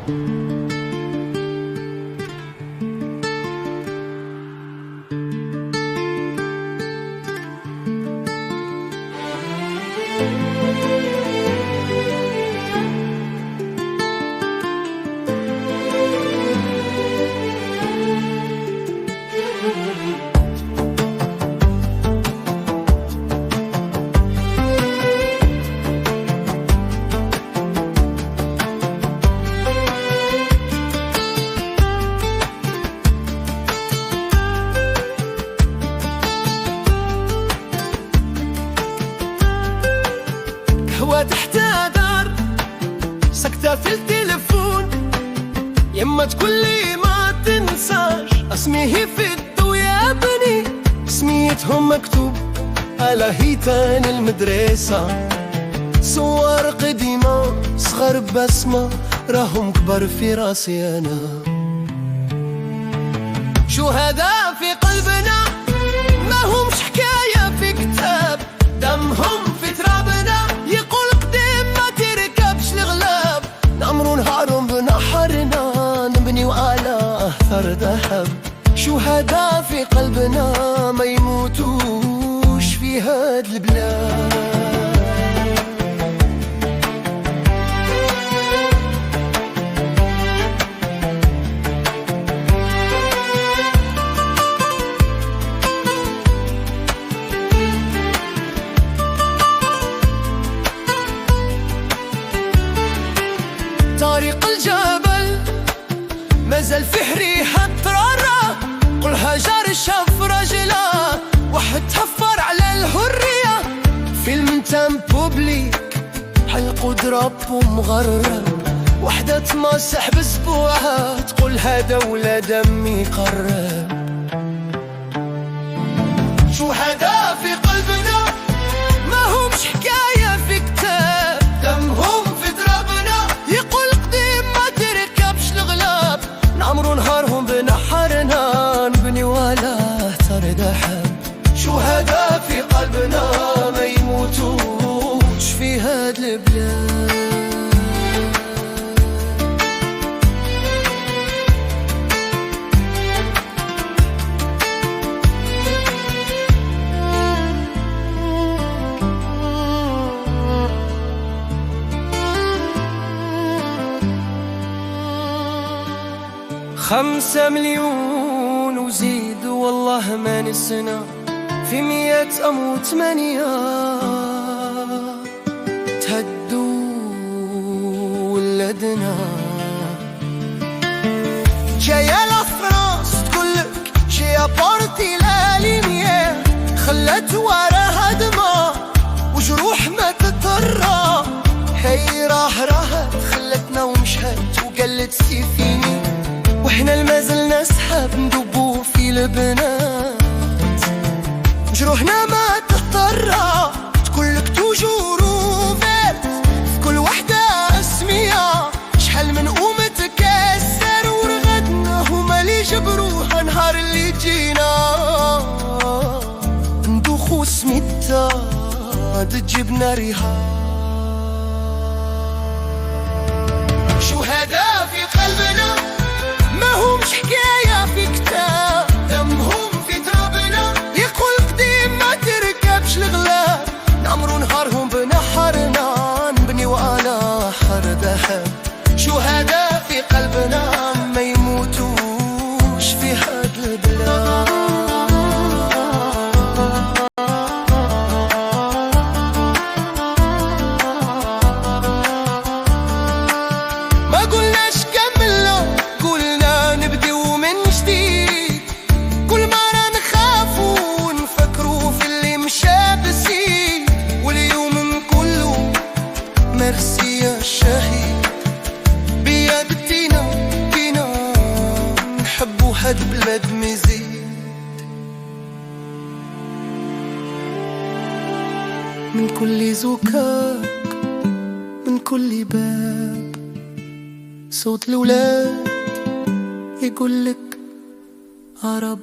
قهوة تحت دار سكتة في التليفون، يما تقولي ما تنساش اسميه في الضو يا بني، سميتهم مكتوب على هيتان المدرسة، صور قديمة صغر بسمة راهم كبر في راسي أنا، شهداء في قلبنا ما همش حكاية في كتاب، دمهم في ترابنا يقول قديم ما تركبش الغلاب، نعمرو نهارهم بنحرنا نبنيو على أثر ذهب، شهداء في قلبنا ما يموتوش في هاد البلاد. طريق الجبل مازال فيه ريحة طرارة، قل هجر شاف رجلة واحد تهفر على الحرية، فيلم تام بوبليك حلقو ضرب ومغرب، وحدة تمسح باسبوعها تقول هذا ولا دمي قرب، شهداء في قلبنا ما همش حكاية في كتاب، دمهم في ترابنا يقول قديم ما تركبش الغلاب، نعمرو نهارهم بنحرنا نبنيو على أثر ذهب، شهداء في قلبنا ما يموتوش في هاد البلاد. خمسة مليون وزيد والله ما نسنا، في 100 أموت 8 تهدوا ولدنا، جاية لفراس تقولك جي ابورتي لاليميا، خلت وراها دماء وجروح ما تترى، هي راحت خلتنا ومشهد وقلت سيفيني، وإحنا المازل نسحب ندوبو في البنات، جروحنا ما تضطر تقولك توجور وفات، في كل وحدة اسمية شحال من تكسر ورغدنا هما اللي جبروها نهار اللي جينا، ندوخو سميتها تجيبنا ريها، شهداء في قلبنا ما همش حكاية في كتاب، دمهم في ترابنا يقول قديم ما تركبش الغلاب، نعمرو نهارهم بنحرنا نبنيو على حر ذهب، شهداء في قلبنا ما يموتوش في هاد البلاد. ما قلناش كملنا قلنا نبديو من جديد، كل مرة نخافو ونفكرو في اللي مشى بسيط، واليوم كله ميرسي يا شهيد، بيدتينا كينا نحبو هاد بلاد مزيد، من كل زكاك من كل باب صوت الولاد يقولك عرب